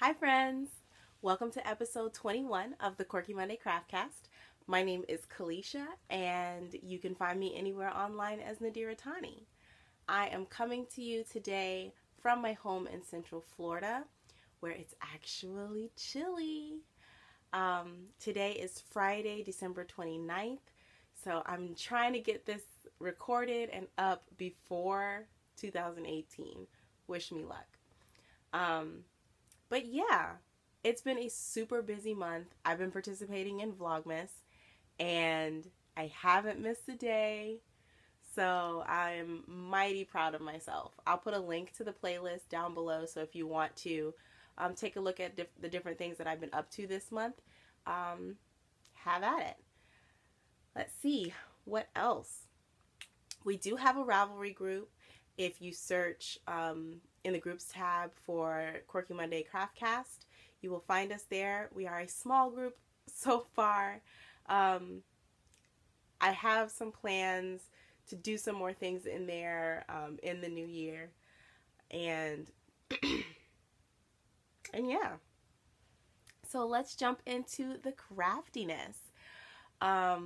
Hi friends! Welcome to episode 21 of the Quirky Monday Craftcast. My name is Kalisha and you can find me anywhere online as Nadira Tani. I am coming to you today from my home in Central Florida where it's actually chilly. Today is Friday, December 29th, so I'm trying to get this recorded and up before 2018. Wish me luck. But yeah, it's been a super busy month. I've been participating in Vlogmas and I haven't missed a day. So I'm mighty proud of myself. I'll put a link to the playlist down below. So if you want to take a look at the different things that I've been up to this month, have at it. Let's see what else. We do have a Ravelry group. If you search in the groups tab for Quirky Monday Craftcast, you will find us there. We are a small group so far. I have some plans to do some more things in there in the new year, and yeah. So let's jump into the craftiness. I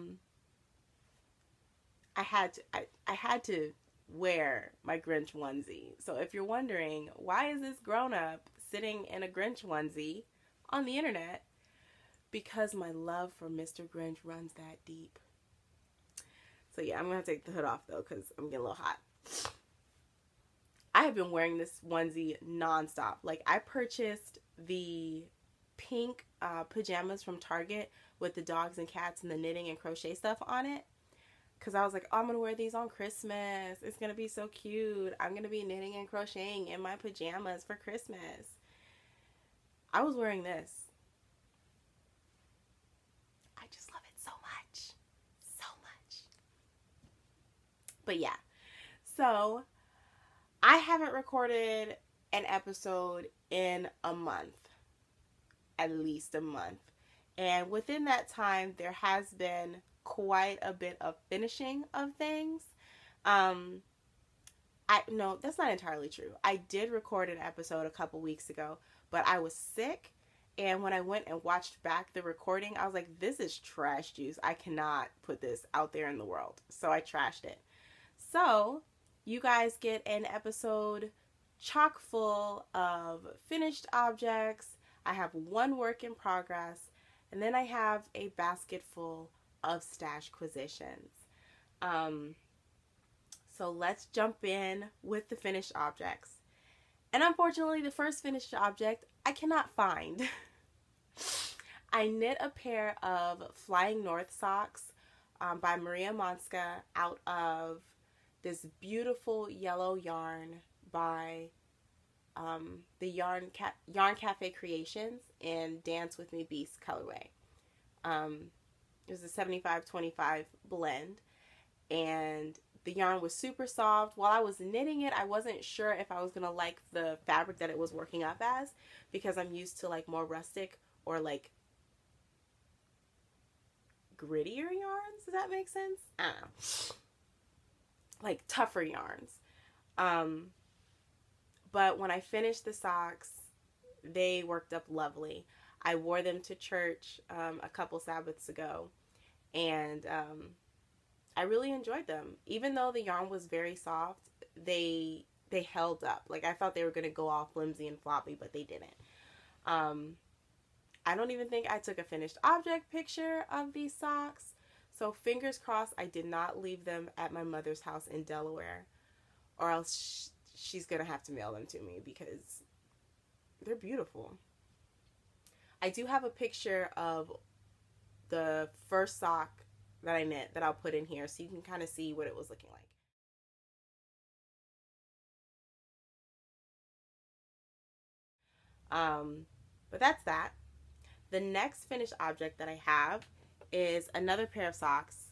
had to wear my Grinch onesie. So if you're wondering, why is this grown-up sitting in a Grinch onesie on the internet? Because my love for Mr. Grinch runs that deep. So yeah, I'm gonna take the hood off though because I'm getting a little hot. I have been wearing this onesie nonstop. Like, I purchased the pink pajamas from Target with the dogs and cats and the knitting and crochet stuff on it. Because I was like, oh, I'm going to wear these on Christmas. It's going to be so cute. I'm going to be knitting and crocheting in my pajamas for Christmas. I was wearing this. I just love it so much. So much. But yeah. So, I haven't recorded an episode in a month. At least a month. And within that time, there has been quite a bit of finishing of things. No, that's not entirely true. I did record an episode a couple weeks ago, but I was sick, and when I went and watched back the recording, I was like, this is trash juice. I cannot put this out there in the world. So I trashed it. So you guys get an episode chock full of finished objects. I have one work in progress, and then I have a basket full of stashquisitions. So let's jump in with the finished objects. And unfortunately, the first finished object I cannot find. I knit a pair of Flying North socks by MONTZKA out of this beautiful yellow yarn by the Yarn Cafe Creations in Dance With Me Beast colorway. It was a 75-25 blend, and the yarn was super soft. While I was knitting it, I wasn't sure if I was going to like the fabric that it was working up as, because I'm used to like more rustic or like grittier yarns. Does that make sense? I don't know. Like tougher yarns. But when I finished the socks, they worked up lovely. I wore them to church a couple Sabbaths ago, and I really enjoyed them. Even though the yarn was very soft, they held up. Like, I thought they were going to go all flimsy and floppy, but they didn't. I don't even think I took a finished object picture of these socks, so fingers crossed I did not leave them at my mother's house in Delaware, or else she's going to have to mail them to me because they're beautiful. I do have a picture of the first sock that I knit that I'll put in here so you can kind of see what it was looking like. But that's that. The next finished object that I have is another pair of socks.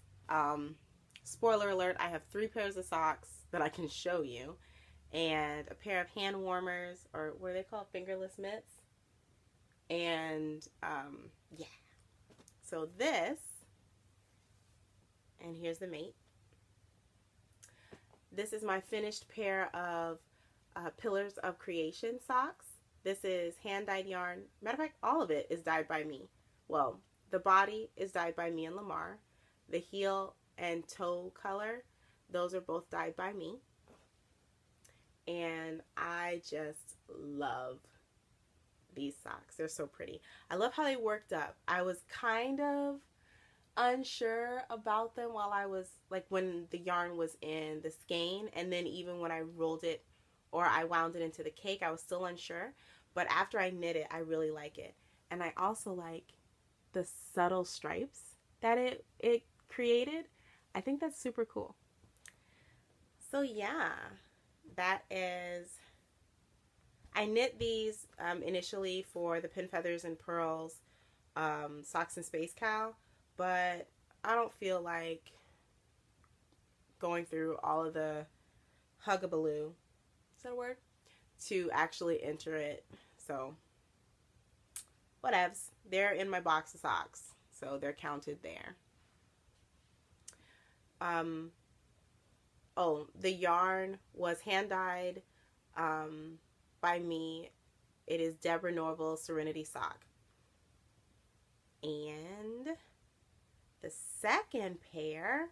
Spoiler alert, I have 3 pairs of socks that I can show you, and a pair of hand warmers, or what are they called? Fingerless mitts. And yeah, so this, and here's the mate. This is my finished pair of Pillars of Creation socks. This is hand-dyed yarn. Matter of fact, all of it is dyed by me. Well, the body is dyed by me and Lamar. The heel and toe color, those are both dyed by me. And I just love these socks. They're so pretty. I love how they worked up. I was kind of unsure about them while I was, like, when the yarn was in the skein, and then even when I rolled it or I wound it into the cake, I was still unsure. But after I knit it, I really like it. And I also like the subtle stripes that it created. I think that's super cool. So yeah, that is, I knit these initially for the Pin Feathers and Pearls Socks and Space Cow, but I don't feel like going through all of the hugabaloo, is that a word? To actually enter it. So whatevs. They're in my box of socks, so they're counted there. Oh, the yarn was hand dyed by me. It is Deborah Norville Serenity Sock. And the second pair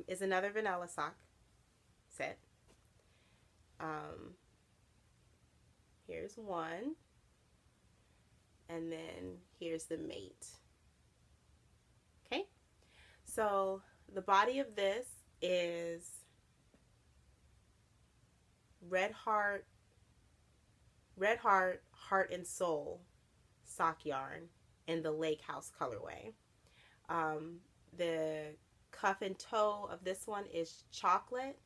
is another vanilla sock set. Here's one, and then here's the mate. Okay, so the body of this is Red Heart, Heart and Soul sock yarn in the Lake House colorway. The cuff and toe of this one is chocolate.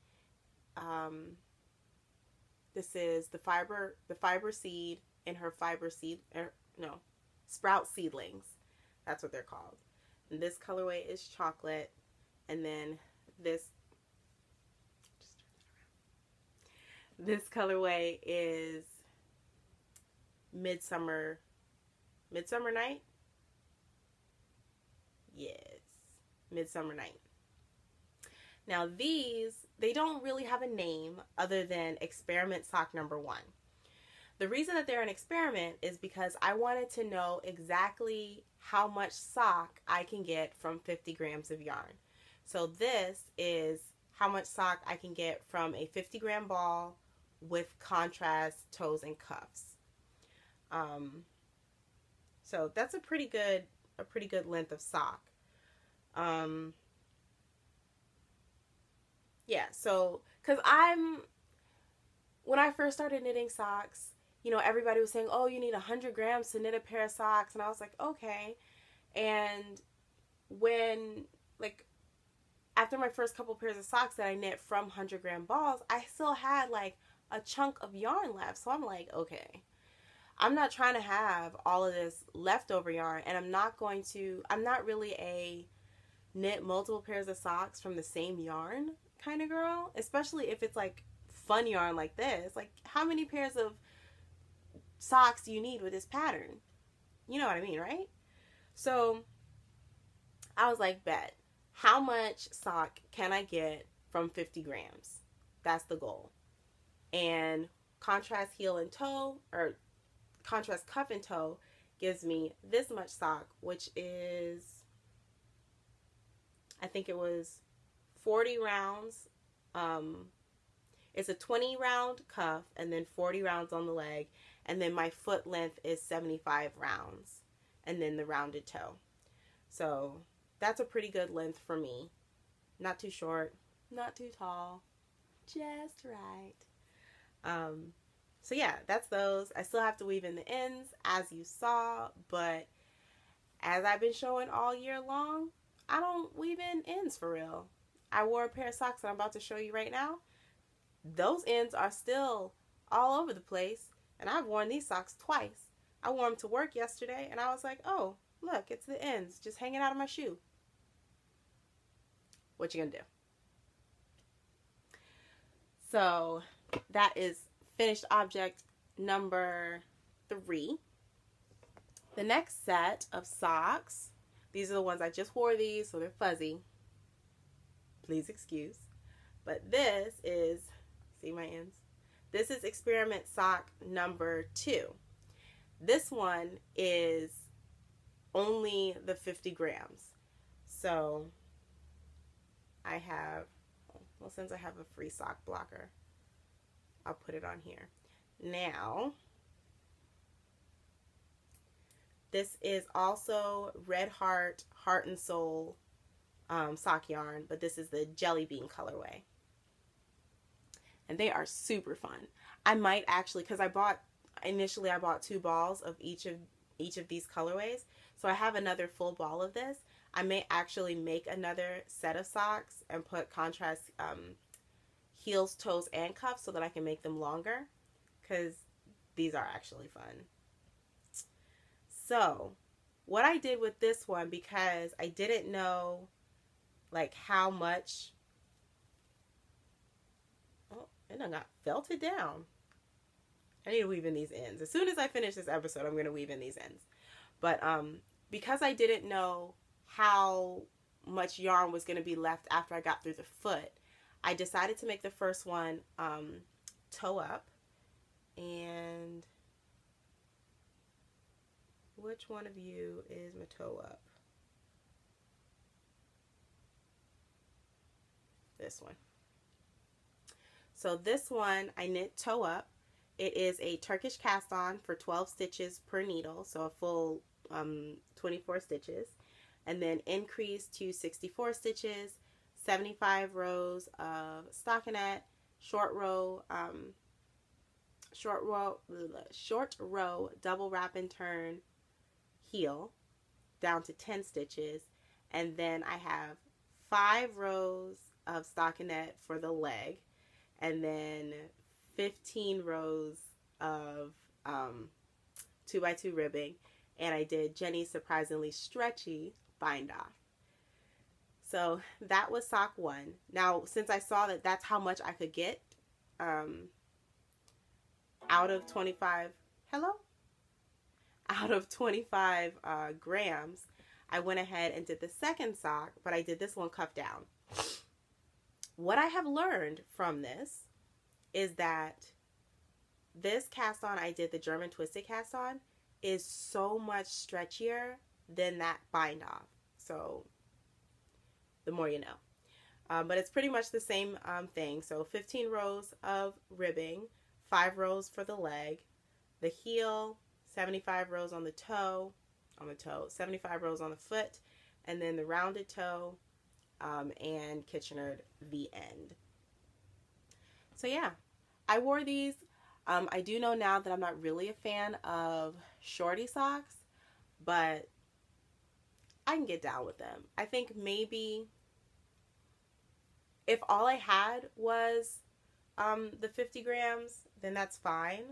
This is the fiber seed in her sprout seedlings. That's what they're called. And this colorway is chocolate. And then this colorway is Midsummer Night? Yes, Midsummer Night. Now these, they don't really have a name other than experiment sock number 1. The reason that they're an experiment is because I wanted to know exactly how much sock I can get from 50 grams of yarn. So this is how much sock I can get from a 50-gram ball with contrast toes and cuffs. So that's a pretty good length of sock. Yeah, so, because when I first started knitting socks, you know, everybody was saying, oh, you need 100 grams to knit a pair of socks, and I was like, okay. And when, like, after my first couple pairs of socks that I knit from 100-gram balls, I still had, like, a chunk of yarn left, so I'm like, okay. I'm not trying to have all of this leftover yarn, and I'm not really a knit multiple pairs of socks from the same yarn kind of girl, especially if it's like fun yarn like this. Like, how many pairs of socks do you need with this pattern? You know what I mean, right? So I was like, bet, how much sock can I get from 50 grams? That's the goal. And contrast heel and toe, or contrast cuff and toe, gives me this much sock, which is, I think it was 40 rounds. It's a 20 round cuff and then 40 rounds on the leg, and then my foot length is 75 rounds, and then the rounded toe. So that's a pretty good length for me. Not too short, not too tall, just right. So yeah, that's those. I still have to weave in the ends, as you saw, but as I've been showing all year long, I don't weave in ends for real. I wore a pair of socks that I'm about to show you right now. Those ends are still all over the place, and I've worn these socks twice. I wore them to work yesterday, and I was like, oh, look, it's the ends just hanging out of my shoe. What you gonna do? So that is finished object number 3. The next set of socks, these are the ones I just wore these, so they're fuzzy. Please excuse. But this is See my ends? This is experiment sock number 2. This one is only the 50 grams. So I have, well, since I have a free sock blocker, I'll put it on here. Now, this is also Red Heart, Heart and Soul sock yarn, but this is the Jellybean colorway. And they are super fun. I might actually, because initially I bought 2 balls of each of these colorways. So I have another full ball of this. I may actually make another set of socks and put contrast heels, toes, and cuffs so that I can make them longer, because these are actually fun. So what I did with this one, because I didn't know like how much, oh, it done got felted down. I need to weave in these ends. As soon as I finish this episode, I'm going to weave in these ends. But because I didn't know how much yarn was going to be left after I got through the foot, I decided to make the first one toe up. And which one of you is my toe up? This one. So this one I knit toe up. It is a Turkish cast on for 12 stitches per needle, so a full 24 stitches, and then increase to 64 stitches, 75 rows of stockinette, short row double wrap and turn heel down to 10 stitches, and then I have 5 rows of stockinette for the leg, and then 15 rows of 2x2 ribbing, and I did Jenny's Surprisingly Stretchy bind off. So that was sock 1. Now, since I saw that that's how much I could get out of 25 grams, I went ahead and did the second sock, but I did this one cuff down. What I have learned from this is that this cast on I did, the German twisted cast on, is so much stretchier than that bind off. So the more you know. But it's pretty much the same thing. So 15 rows of ribbing, 5 rows for the leg, the heel, 75 rows on the toe, 75 rows on the foot, and then the rounded toe, and Kitchenered the end. So yeah, I wore these. I do know now that I'm not really a fan of shorty socks, but I can get down with them. I think maybe if all I had was the 50 grams, then that's fine.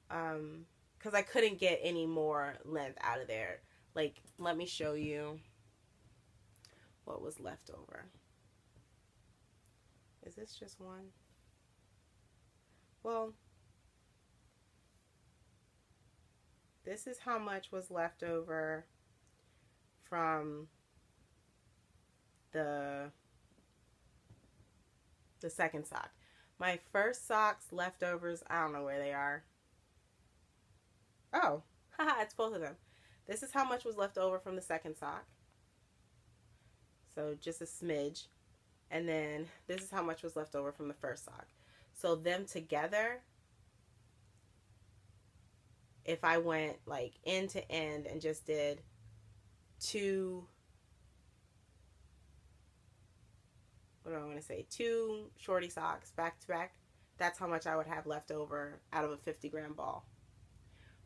Because I couldn't get any more length out of there. Like, let me show you what was left over. Is this just one? Well, this is how much was left over from the second sock. My first sock's leftovers, I don't know where they are. Oh, haha, it's both of them. This is how much was left over from the second sock. So just a smidge. And then this is how much was left over from the first sock. So them together, if I went like end to end and just did 2 shorty socks back to back, that's how much I would have left over out of a 50 gram ball,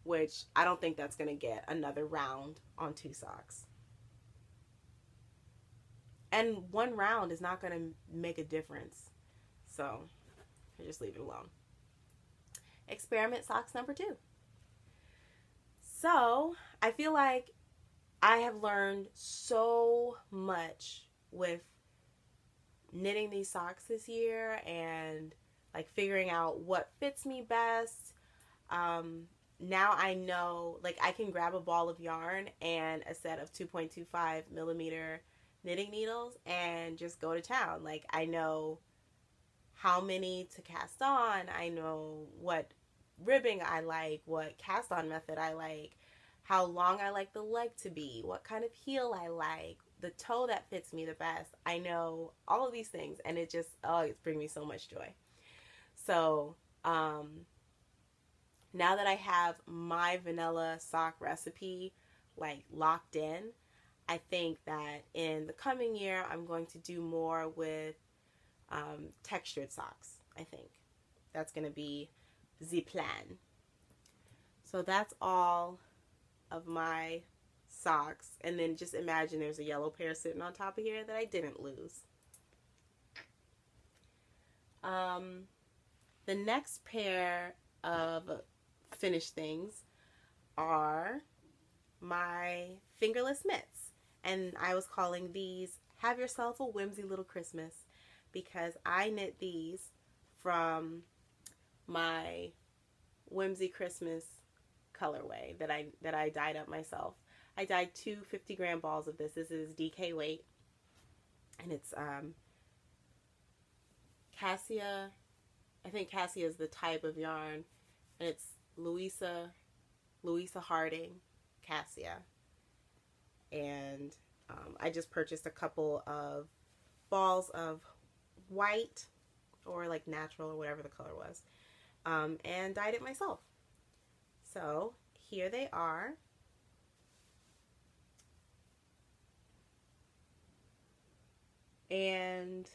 which I don't think that's going to get another round on 2 socks. And 1 round is not going to make a difference. So I just leave it alone. Experiment socks number 2. So I feel like I have learned so much with knitting these socks this year and like figuring out what fits me best. Now I know, like, I can grab a ball of yarn and a set of 2.25 millimeter knitting needles and just go to town. Like, I know how many to cast on. I know what ribbing I like, what cast on method I like, how long I like the leg to be, what kind of heel I like, the toe that fits me the best. I know all of these things, and it just, oh, it's bringing me so much joy. So, now that I have my vanilla sock recipe like locked in, I think that in the coming year, I'm going to do more with textured socks. I think that's going to be the plan. So that's all of my socks. And then just imagine there's a yellow pair sitting on top of here that I didn't lose. The next pair of finished things are my fingerless mitts. And I was calling these Have Yourself a Whimsy Little Christmas, because I knit these from my Whimsy Christmas colorway that I dyed up myself. I dyed 2 50-gram balls of this. This is DK weight, and it's cassia. I think cassia is the type of yarn, and it's Louisa Harding cassia. And I just purchased a couple of balls of white, or like natural, or whatever the color was, and dyed it myself. So here they are. And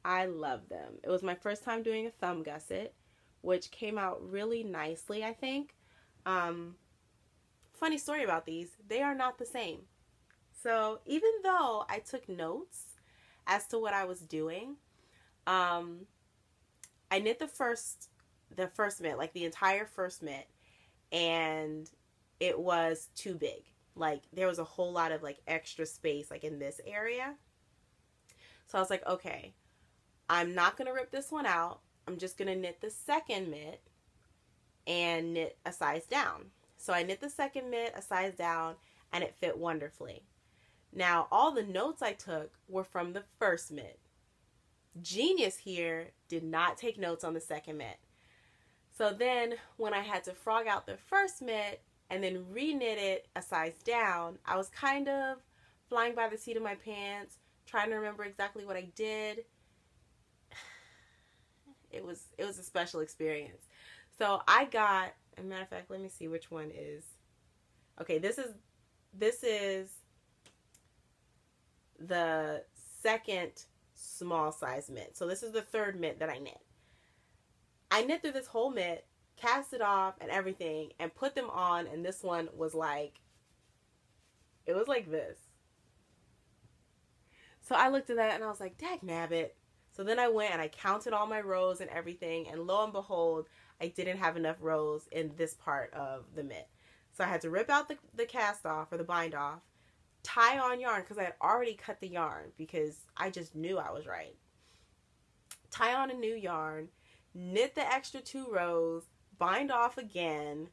I love them. It was my first time doing a thumb gusset, which came out really nicely, I think. Funny story about these, they are not the same. So even though I took notes as to what I was doing, I knit the first mitt, like the entire first mitt, and it was too big. Like there was a whole lot of like extra space like in this area. So I was like, okay, I'm not going to rip this one out. I'm just going to knit the second mitt and knit a size down. So I knit the second mitt a size down, and it fit wonderfully. Now, all the notes I took were from the first mitt. Genius here did not take notes on the second mitt. So then when I had to frog out the first mitt and then re-knit it a size down, I was kind of flying by the seat of my pants, trying to remember exactly what I did. It was a special experience. So I got, as a matter of fact, let me see which one is. Okay, this is the second small size mitt. So this is the third mitt that I knit. I knit through this whole mitt, cast it off and everything, and put them on, and this one was like, it was like this. So I looked at that and I was like, dag nabbit. So then I went and I counted all my rows and everything, and lo and behold, I didn't have enough rows in this part of the mitt. So I had to rip out the cast off, or the bind off, tie on yarn, because I had already cut the yarn, because I just knew I was right. Tie on a new yarn, knit the extra 2 rows, bind off again,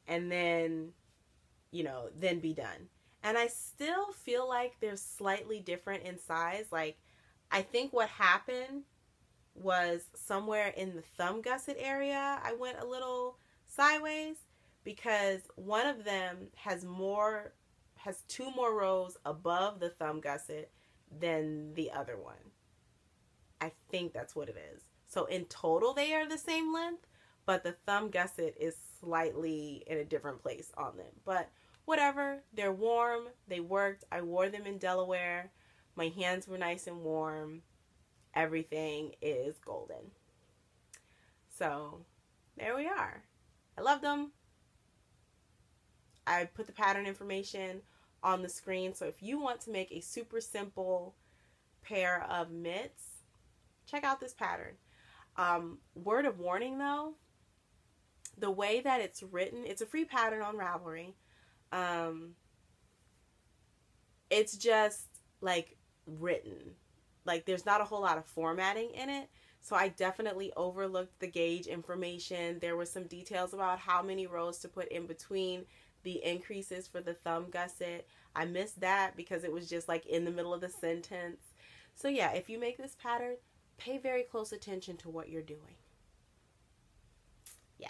and then, then be done. And I still feel like they're slightly different in size. Like, I think what happened was somewhere in the thumb gusset area, I went a little sideways, because one of them has 2 more rows above the thumb gusset than the other one. I think that's what it is. So in total, they are the same length, but the thumb gusset is slightly in a different place on them. But whatever, they're warm, they worked. I wore them in Delaware. My hands were nice and warm. Everything is golden. So there we are. I love them. I put the pattern information on the screen. So if you want to make a super simple pair of mitts, check out this pattern. Word of warning though, the way that it's written, it's a free pattern on Ravelry. It's just like written. Like there's not a whole lot of formatting in it. So I definitely overlooked the gauge information. There were some details about how many rows to put in between the increases for the thumb gusset. I missed that because it was just like in the middle of the sentence. So yeah, if you make this pattern, pay very close attention to what you're doing. Yeah.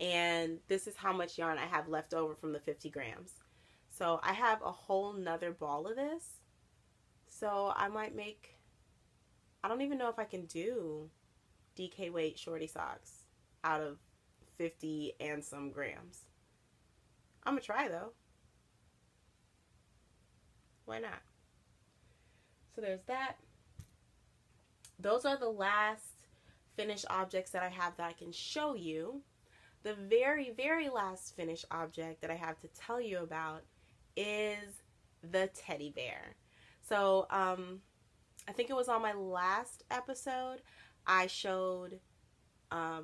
And this is how much yarn I have left over from the 50 grams. So I have a whole nother ball of this. So I might make, I don't even know if I can do DK weight shorty socks out of 50 and some grams. I'm gonna try though. Why not? So there's that. Those are the last finished objects that I have that I can show you. The very, very last finished object that I have to tell you about is the teddy bear. So, I think it was on my last episode, I showed a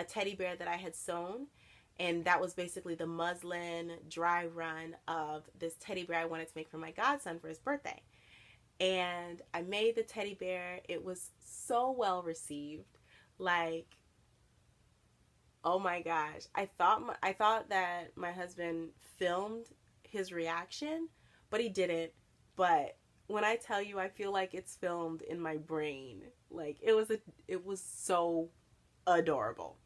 teddy bear that I had sewn, and that was basically the muslin dry run of this teddy bear I wanted to make for my godson for his birthday. And I made the teddy bear. It was so well received. Like, oh my gosh. I thought that my husband filmed his reaction, but he didn't. But when I tell you, I feel like it's filmed in my brain. Like, it was so adorable.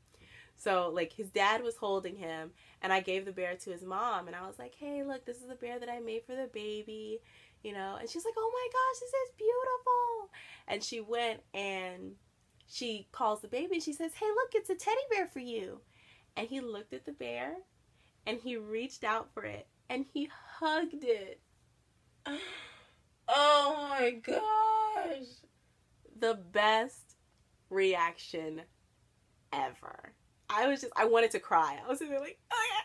So, like, his dad was holding him, and I gave the bear to his mom, and I was like, hey, look, this is the bear that I made for the baby, you know, and she's like, oh my gosh, this is beautiful. And she went and she calls the baby, and she says, hey, look, it's a teddy bear for you. And he looked at the bear, and he reached out for it, and he hugged it. Oh my gosh. The best reaction ever. I wanted to cry. I was sitting there like, oh yeah,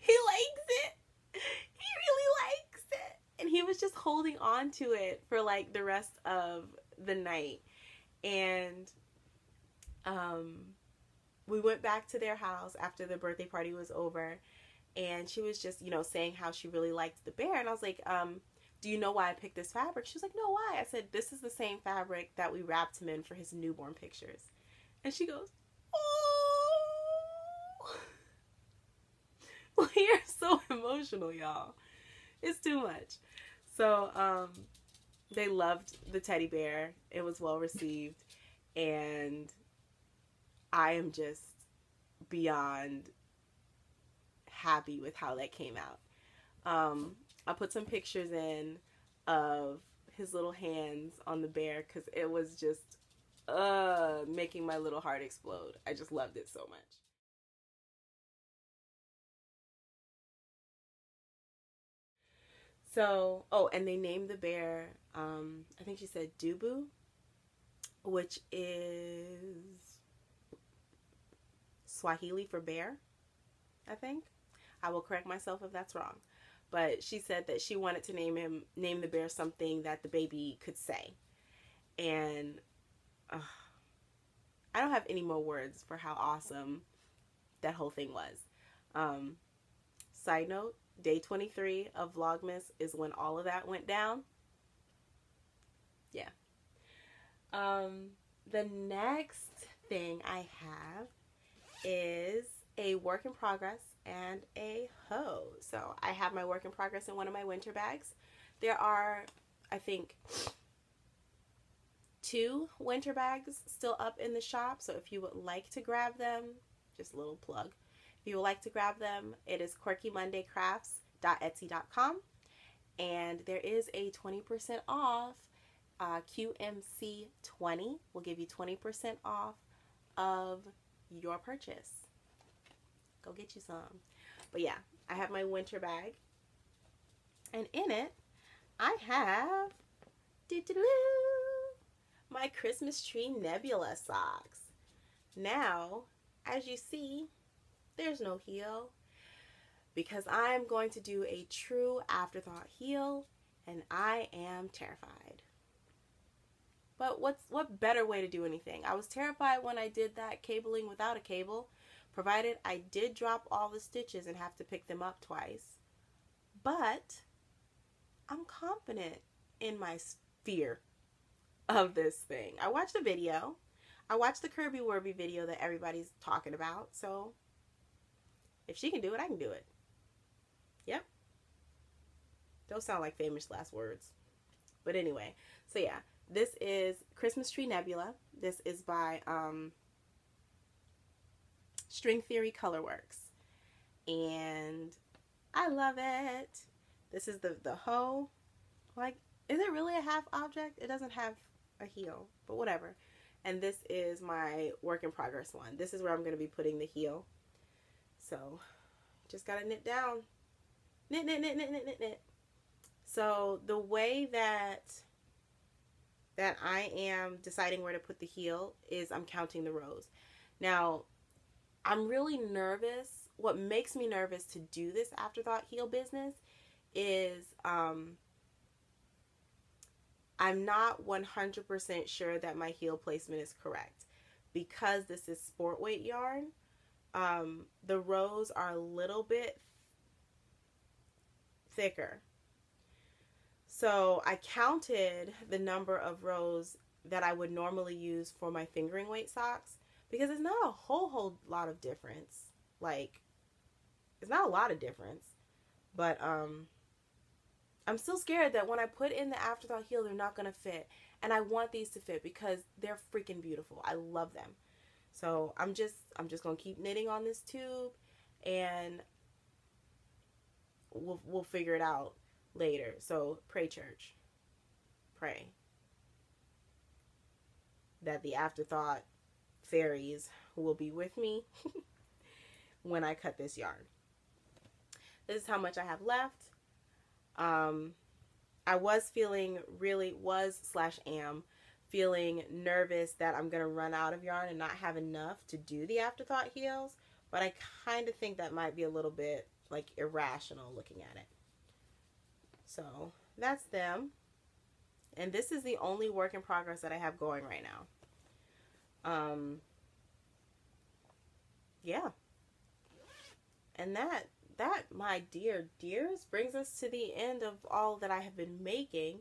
he likes it. He really likes it. And he was just holding on to it for like the rest of the night. And we went back to their house after the birthday party was over, and she was just, you know, saying how she really liked the bear. And I was like, do you know why I picked this fabric? She was like, no, why? I said, this is the same fabric that we wrapped him in for his newborn pictures. And she goes, oh. We are so emotional, y'all. It's too much. So, they loved the teddy bear. It was well received. And I am just beyond happy with how that came out. I put some pictures in of his little hands on the bear because it was just making my little heart explode. I just loved it so much. So, oh, and they named the bear, I think she said Dubu, which is Swahili for bear, I think. I will correct myself if that's wrong. But she said that she wanted to name the bear something that the baby could say. And I don't have any more words for how awesome that whole thing was. Side note, day 23 of Vlogmas is when all of that went down. Yeah. The next thing I have is a work in progress and a hoe. So I have my work in progress in one of my winter bags. There are, I think, 2 winter bags still up in the shop. So if you would like to grab them, just a little plug. If you would like to grab them, it is quirkymondaycrafts.etsy.com. And there is a 20% off. QMC 20 will give you 20% off of your purchase. Go get you some. But yeah, I have my winter bag, and in it I have my Christmas tree Nebula socks. Now, as you see, there's no heel because I'm going to do a true afterthought heel, and I am terrified. But what better way to do anything? I was terrified when I did that cabling without a cable, provided I did drop all the stitches and have to pick them up twice. But I'm confident in my fear of this thing. I watched a video. I watched the Kirby Werby video that everybody's talking about. So if she can do it, I can do it. Yep. Those sound like famous last words. But anyway, so yeah, This is Christmas Tree Nebula. This is by String Theory Colorworks. And I love it. This is the hoe. Like, is it really a half object? It doesn't have a heel, but whatever. And this is my work in progress one. This is where I'm going to be putting the heel. So, just got to knit down. Knit, knit, knit, knit, knit, knit, knit. So, the way that I am deciding where to put the heel is I'm counting the rows. Now, I'm really nervous. What makes me nervous to do this afterthought heel business is I'm not 100% sure that my heel placement is correct. Because this is sport weight yarn, the rows are a little bit thicker. So I counted the number of rows that I would normally use for my fingering weight socks, because it's not a whole lot of difference. Like, it's not a lot of difference, but I'm still scared that when I put in the afterthought heel, they're not going to fit. And I want these to fit because they're freaking beautiful. I love them. So I'm just going to keep knitting on this tube, and we'll figure it out later. So pray, church. Pray that the afterthought fairies will be with me when I cut this yarn. This is how much I have left. I was feeling am feeling nervous that I'm going to run out of yarn and not have enough to do the afterthought heels, but I kind of think that might be a little bit like irrational looking at it. So that's them. And this is the only work in progress that I have going right now. Yeah. And that, my dears, brings us to the end of all that I have been making.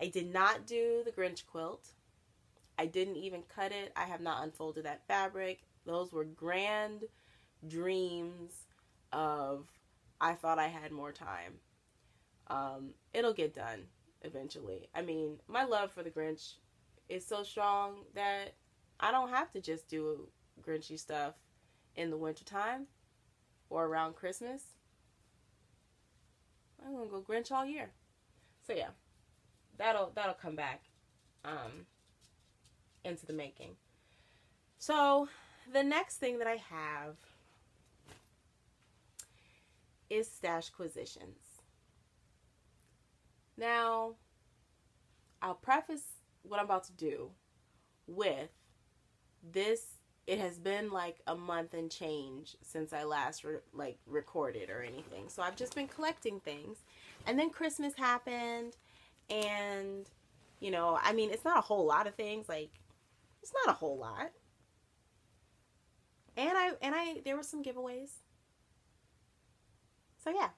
I did not do the Grinch quilt. I didn't even cut it. I have not unfolded that fabric. Those were grand dreams of, I thought I had more time. It'll get done eventually. I mean, my love for the Grinch is so strong that I don't have to just do Grinchy stuff in the wintertime or around Christmas. I'm gonna go Grinch all year. So yeah, that'll come back into the making. So the next thing that I have is Stashquisitions. Now, I'll preface what I'm about to do with this. It has been like a month and change since I last recorded or anything. So I've just been collecting things. And then Christmas happened, and you know, I mean, it's not a whole lot of things. Like, it's not a whole lot. And there were some giveaways. So yeah.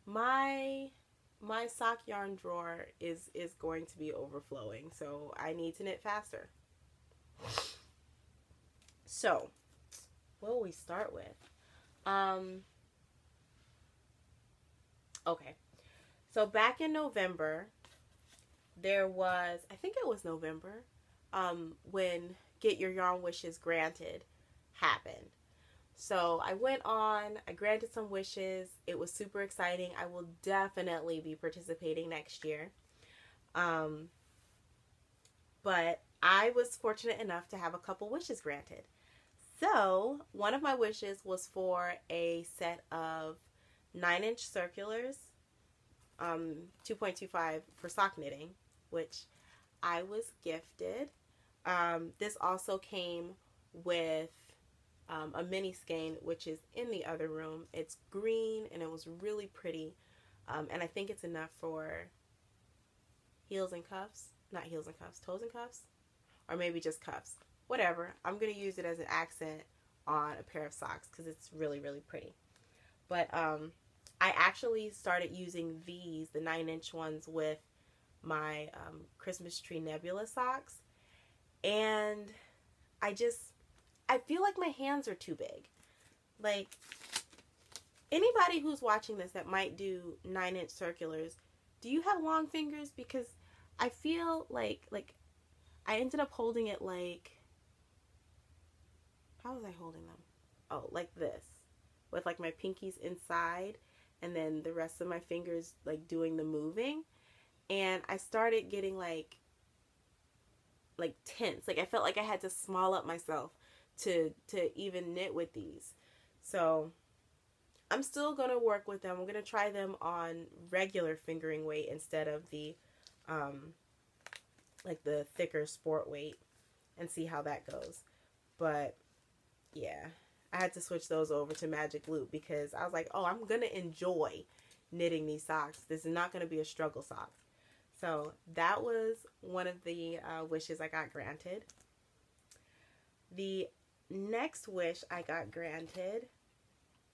My sock yarn drawer is going to be overflowing, so I need to knit faster. So, what will we start with? Okay. So back in November, there was, I think it was November, when Get Your Yarn Wishes Granted happened. So I went on, I granted some wishes. It was super exciting. I will definitely be participating next year. But I was fortunate enough to have a couple wishes granted. So one of my wishes was for a set of 9-inch circulars, 2.25 for sock knitting, which I was gifted. This also came with a mini skein, which is in the other room. It's green and it was really pretty. And I think it's enough for heels and cuffs. Not heels and cuffs, toes and cuffs. Or maybe just cuffs. Whatever. I'm going to use it as an accent on a pair of socks because it's really, really pretty. But I actually started using these, the 9-inch ones, with my Christmas Tree Nebula socks. And I feel like my hands are too big. Like, anybody who's watching this that might do 9-inch circulars, do you have long fingers? Because I feel like I ended up holding it like, how was I holding them? Oh, like this, with like my pinkies inside and then the rest of my fingers like doing the moving. And I started getting like tense. Like I felt like I had to small up myself to even knit with these. So I'm still gonna work with them. I'm gonna try them on regular fingering weight instead of the like the thicker sport weight, and see how that goes. But yeah, I had to switch those over to Magic Loop because I was like, oh, I'm gonna enjoy knitting these socks. This is not gonna be a struggle sock. So that was one of the wishes I got granted. The next wish I got granted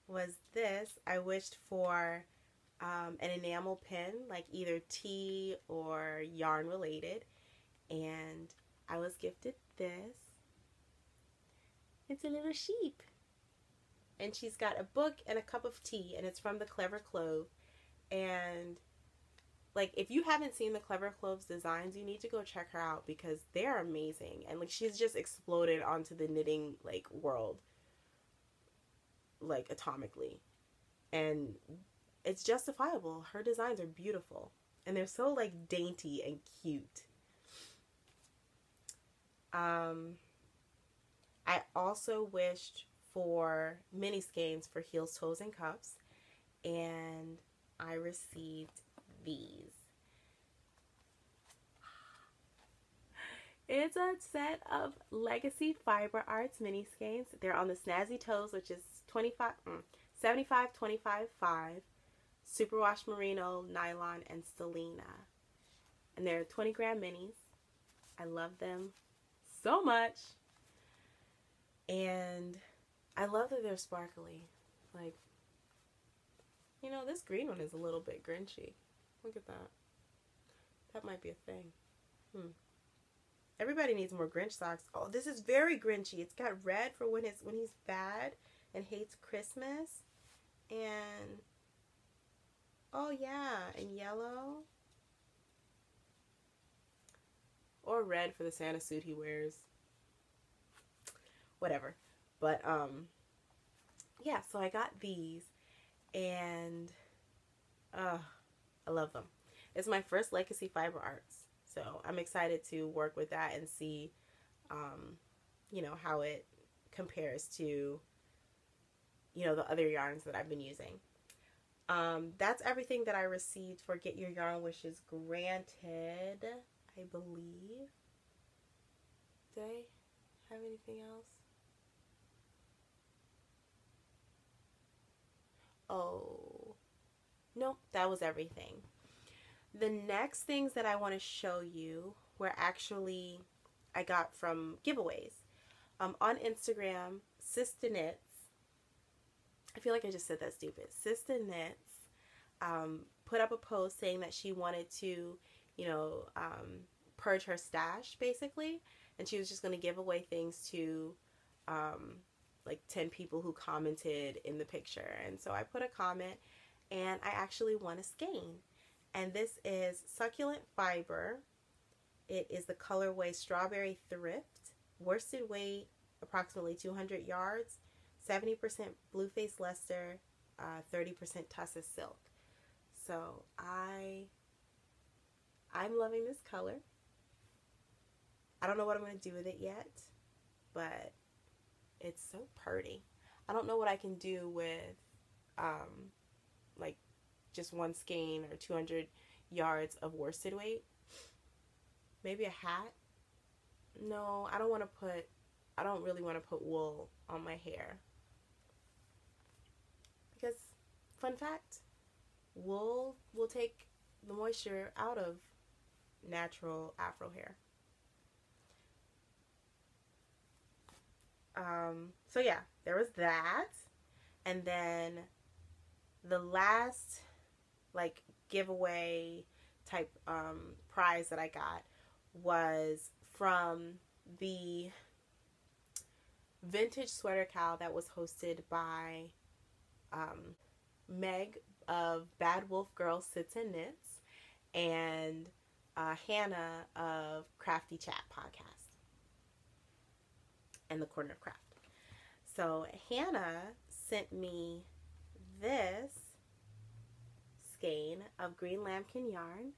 was this. I wished for an enamel pin, like either tea or yarn related, and I was gifted this. It's a little sheep, and she's got a book and a cup of tea, and it's from the Clever Clove. And like, if you haven't seen the Clever Clove's designs, you need to go check her out because they're amazing. And like, she's just exploded onto the knitting like world like atomically, and it's justifiable. Her designs are beautiful and they're so like dainty and cute. I also wished for mini skeins for heels, toes, and cuffs, and I received these. It's a set of Legacy Fiber Arts mini skeins. They're on the Snazzy Toes, which is 75, 25, 5, Superwash Merino, Nylon, and Selena. And they're 20 gram minis. I love them so much. And I love that they're sparkly. Like, you know, this green one is a little bit Grinchy. Look at that. That might be a thing. Everybody needs more Grinch socks. Oh, this is very Grinchy. It's got red for when he's bad and hates Christmas. And, oh yeah, and yellow. Or red for the Santa suit he wears. Whatever. But, yeah, so I got these. And, I love them. It's my first Legacy Fiber Arts. So I'm excited to work with that and see, you know, how it compares to, you know, the other yarns that I've been using. That's everything that I received for Get Your Yarn Wishes Granted, I believe. Did I have anything else? Oh, nope, that was everything. The next things that I want to show you were actually I got from giveaways. On Instagram, Sister Knits, I feel like I just said that stupid. Sister Knits put up a post saying that she wanted to, you know, purge her stash basically, and she was just going to give away things to like 10 people who commented in the picture. And so I put a comment and I actually won a skein. And this is Succulent Fiber. It is the colorway Strawberry Thrift. Worsted weight, approximately 200 yards. 70% Blueface Leicester, 30% Tussa Silk. So I'm loving this color. I don't know what I'm going to do with it yet, but it's so pretty. I don't know what I can do with like just one skein or 200 yards of worsted weight. Maybe a hat. No, I don't really want to put wool on my hair. Because, fun fact, wool will take the moisture out of natural afro hair. So yeah, there was that. And then the last like giveaway type prize that I got was from the VintageSweaterKal that was hosted by Meg of Bad Wolf Girl Sits and Knits, and Hannah of Crafty Chat podcast and the Corner of Craft. So Hannah sent me this skein of green lambkin yarn,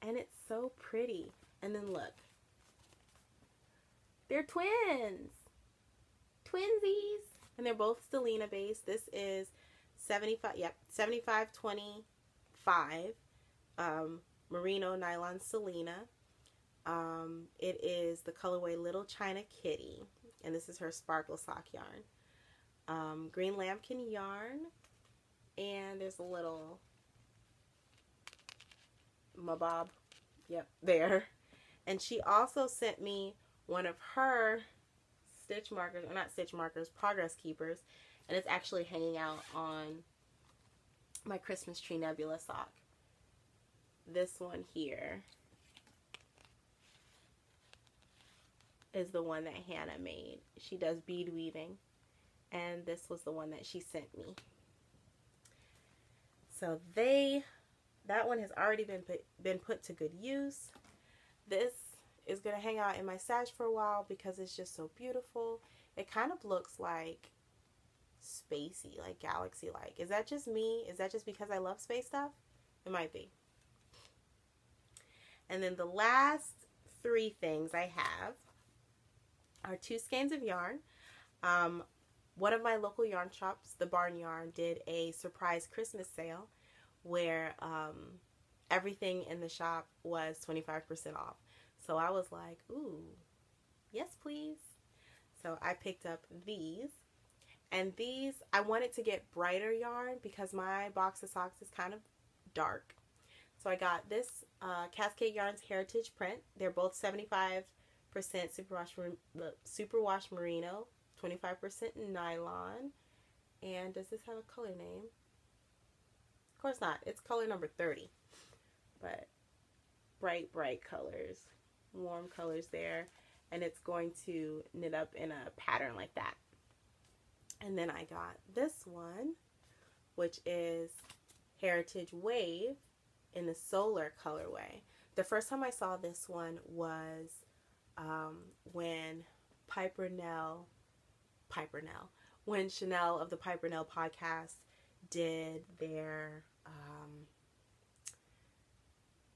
and it's so pretty. And then look, they're twins, twinsies, and they're both Stellina based. This is 7525 merino nylon Stellina. It is the colorway Little China Kitty, and this is her sparkle sock yarn. Green lambkin yarn, and there's a little mabob, yep, there. And she also sent me one of her stitch markers, or not stitch markers, progress keepers, and it's actually hanging out on my Christmas tree Nebula sock. This one here is the one that Hannah made. She does bead weaving, and this was the one that she sent me. So that one has already been put to good use. This is going to hang out in my stash for a while because it's just so beautiful. It kind of looks like spacey, like galaxy-like. Is that just me? Is that just because I love space stuff? It might be. And then the last three things I have are 2 skeins of yarn. One of my local yarn shops, the Barn Yarn, did a surprise Christmas sale where everything in the shop was 25% off. So I was like, ooh, yes please. So I picked up these. And these, I wanted to get brighter yarn because my box of socks is kind of dark. So I got this Cascade Yarns Heritage Print. They're both 75% superwash merino, 25% nylon. And does this have a color name? Of course not. It's color number 30. But bright, bright colors. Warm colors there. And it's going to knit up in a pattern like that. And then I got this one, which is Heritage Wave in the Solar colorway. The first time I saw this one was when when Chanel of the Piper Nell podcast did their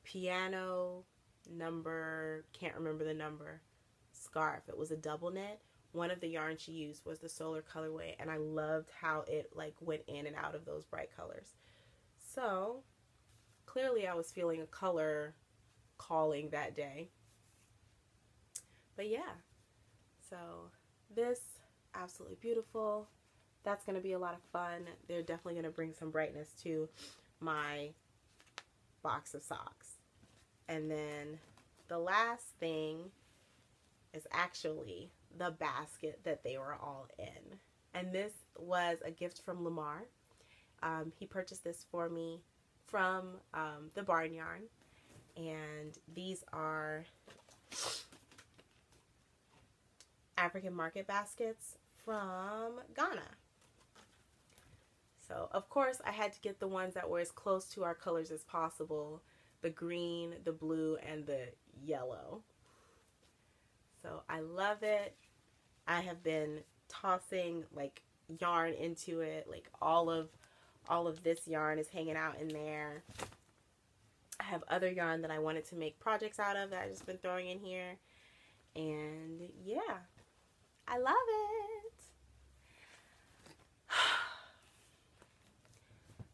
piano number, can't remember the number, scarf. It was a double knit. One of the yarns she used was the Solar colorway, and I loved how it like went in and out of those bright colors. So clearly I was feeling a color calling that day. But yeah, so this, absolutely beautiful. That's going to be a lot of fun. They're definitely going to bring some brightness to my box of socks. And then the last thing is actually the basket that they were all in. And this was a gift from Lamar. He purchased this for me from the Barn Yarn. And these are African market baskets from Ghana. So, of course, I had to get the ones that were as close to our colors as possible. The green, the blue, and the yellow. So, I love it. I have been tossing, like, yarn into it. Like, all of this yarn is hanging out in there. I have other yarn that I wanted to make projects out of that I've just been throwing in here. And, yeah. I love it.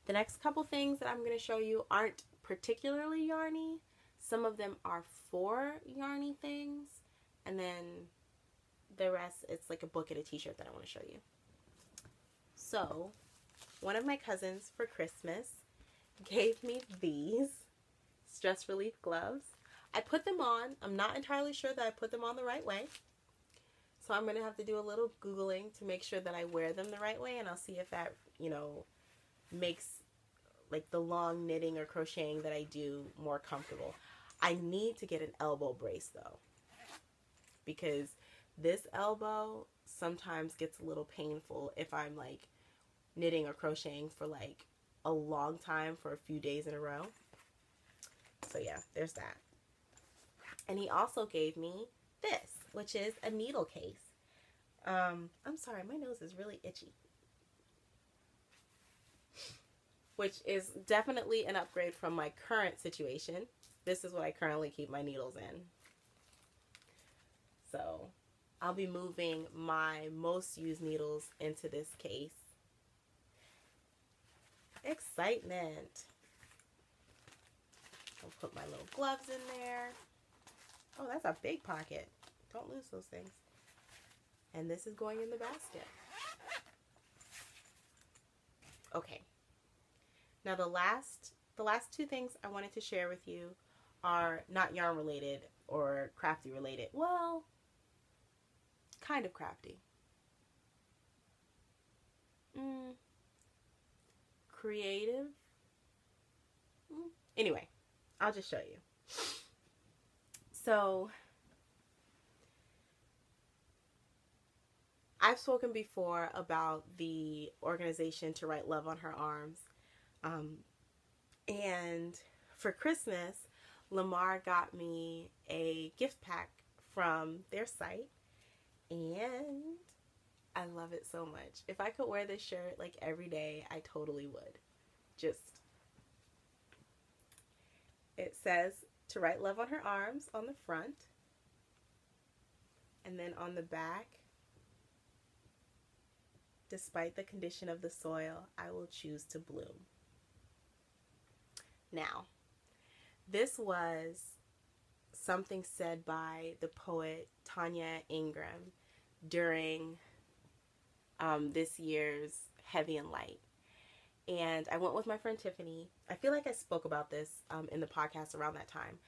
The next couple things that I'm going to show you aren't particularly yarny. Some of them are for yarny things. And then the rest, it's like a book and a t-shirt that I want to show you. So, one of my cousins for Christmas gave me these stress relief gloves. I put them on. I'm not entirely sure that I put them on the right way. So I'm going to have to do a little Googling to make sure that I wear them the right way. And I'll see if that, you know, makes like the long knitting or crocheting that I do more comfortable. I need to get an elbow brace though, because this elbow sometimes gets a little painful if I'm like knitting or crocheting for like a long time for a few days in a row. So yeah, there's that. And he also gave me this, which is a needle case. I'm sorry, my nose is really itchy. Which is definitely an upgrade from my current situation. This is what I currently keep my needles in. So I'll be moving my most used needles into this case. Excitement. I'll put my little gloves in there. Oh, that's a big pocket. Don't lose those things. And this is going in the basket. Okay. Now the last two things I wanted to share with you are not yarn related or crafty related. Well, kind of crafty. Creative. Anyway, I'll just show you. So I've spoken before about the organization To Write Love on Her Arms. And for Christmas, Lamar got me a gift pack from their site. And I love it so much. If I could wear this shirt like every day, I totally would. It says To Write Love on Her Arms on the front. And then on the back, despite the condition of the soil, I will choose to bloom. Now, this was something said by the poet TONYA Ingram during this year's Heavy and Light. And I went with my friend Tiffany. I feel like I spoke about this in the podcast around that time.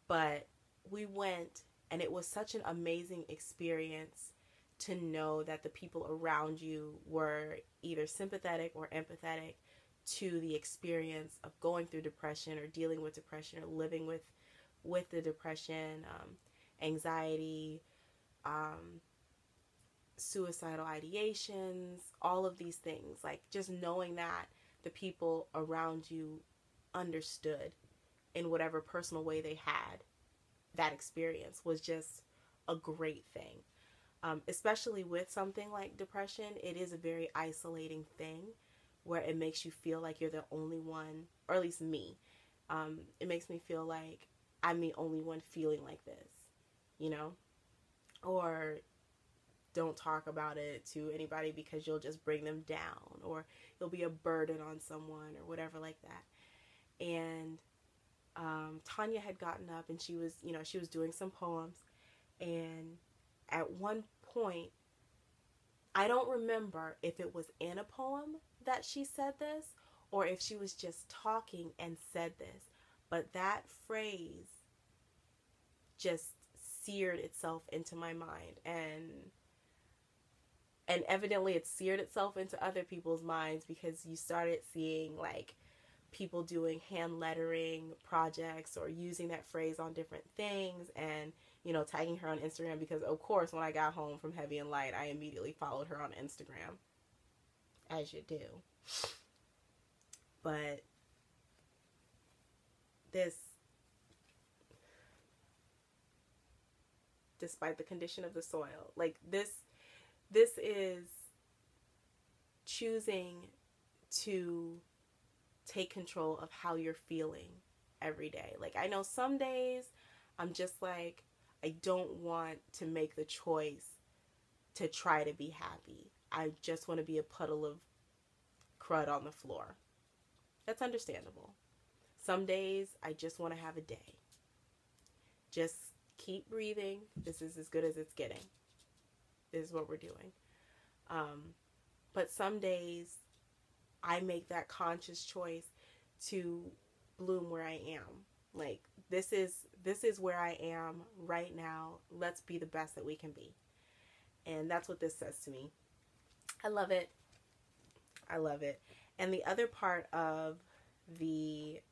But we went, and it was such an amazing experience to know that the people around you were either sympathetic or empathetic to the experience of going through depression or dealing with depression or living with the depression, anxiety, suicidal ideations, all of these things. Like, just knowing that the people around you understood in whatever personal way they had that experience was just a great thing. Especially with something like depression, it is a very isolating thing where it makes you feel like you're the only one, or at least me. It makes me feel like I'm the only one feeling like this, you know? Or don't talk about it to anybody because you'll just bring them down, or you'll be a burden on someone, or whatever like that. And Tanya had gotten up and she was doing some poems, and at one point, I don't remember if it was in a poem that she said this or if she was just talking and said this, but that phrase just seared itself into my mind, and evidently it seared itself into other people's minds because you started seeing like people doing hand lettering projects or using that phrase on different things, and tagging her on Instagram, because of course when I got home from Heavy and Light, I immediately followed her on Instagram, as you do. But this, despite the condition of the soil, like this is choosing to take control of how you're feeling every day. Like, I know some days I'm just like, I don't want to make the choice to try to be happy. I just want to be a puddle of crud on the floor. That's understandable. Some days I just want to have a day. Just keep breathing. This is as good as it's getting. This is what we're doing. But some days I make that conscious choice to bloom where I am. Like, this is where I am right now. Let's be the best that we can be. And that's what this says to me. I love it. I love it. And the other part of the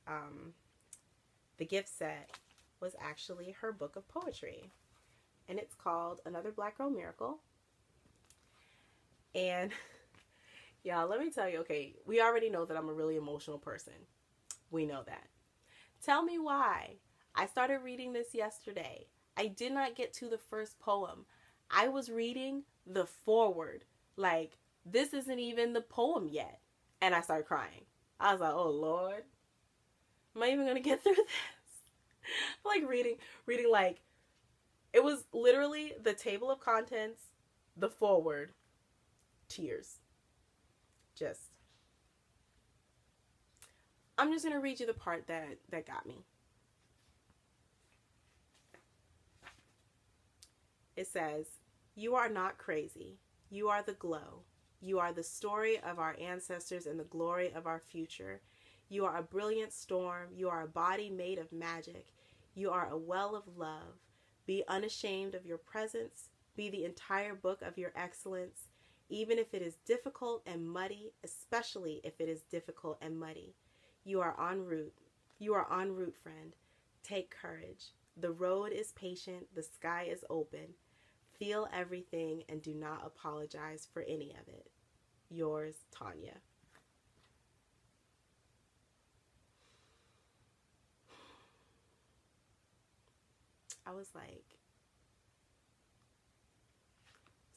gift set was actually her book of poetry. And it's called Another Black Girl Miracle. And y'all, let me tell you, okay, we already know that I'm a really emotional person. We know that. Tell me why I started reading this yesterday. I did not get to the first poem. I was reading the foreword. Like, this isn't even the poem yet. And I started crying. I was like, oh Lord, am I even going to get through this? Like reading like, it was literally the table of contents, the foreword, tears. I'm just going to read you the part that got me. It says, "You are not crazy. You are the glow. You are the story of our ancestors and the glory of our future. You are a brilliant storm. You are a body made of magic. You are a well of love. Be unashamed of your presence. Be the entire book of your excellence, even if it is difficult and muddy, especially if it is difficult and muddy. You are en route. You are en route, friend. Take courage. The road is patient. The sky is open. Feel everything and do not apologize for any of it. Yours, Tonya." I was like,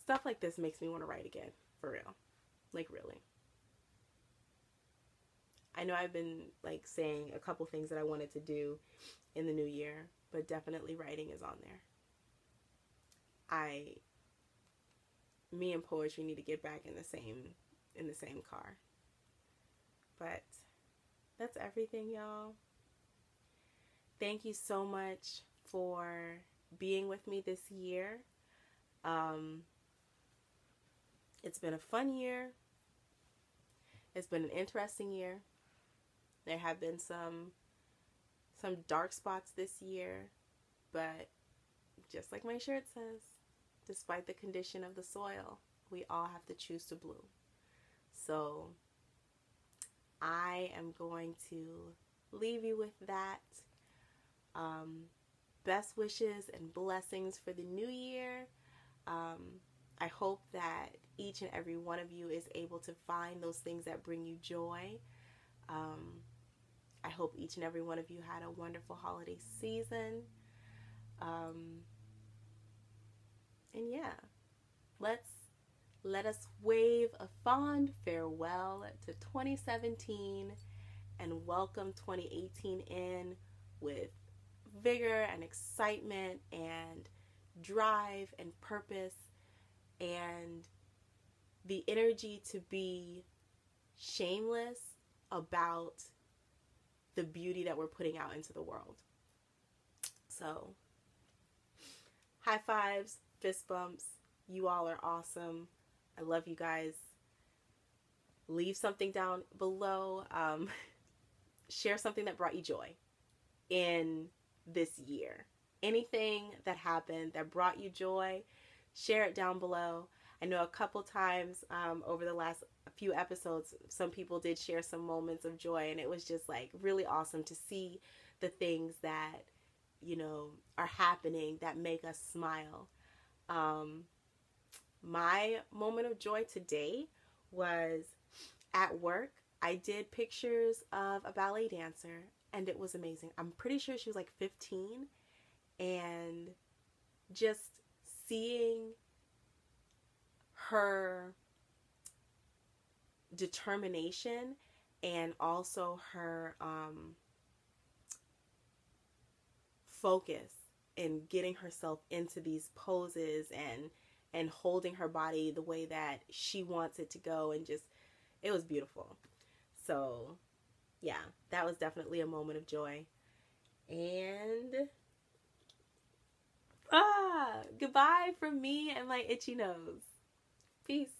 stuff like this makes me want to write again, for real. Like, really. I know I've been, like, saying a couple things that I wanted to do in the new year, but definitely writing is on there. Me and poetry need to get back in the same car. But that's everything, y'all. Thank you so much for being with me this year. It's been a fun year. It's been an interesting year. There have been some dark spots this year, but just like my shirt says, despite the condition of the soil, we all have to choose to bloom. So I am going to leave you with that. Best wishes and blessings for the new year. I hope that each and every one of you is able to find those things that bring you joy. I hope each and every one of you had a wonderful holiday season. And yeah, let us wave a fond farewell to 2017 and welcome 2018 in with vigor and excitement and drive and purpose and the energy to be shameless about the beauty that we're putting out into the world. So, high fives, fist bumps. You all are awesome. I love you guys. Leave something down below. Share something that brought you joy in this year. Anything that happened that brought you joy, share it down below. I know a couple times over the last few episodes, some people did share some moments of joy, and it was just like really awesome to see the things that, you know, are happening that make us smile. My moment of joy today was at work. I did pictures of a ballet dancer, and it was amazing. I'm pretty sure she was like 15, and just seeing her determination and also her focus in getting herself into these poses and holding her body the way that she wants it to go, and just, it was beautiful. So yeah, that was definitely a moment of joy. And goodbye from me and my itchy nose. Peace.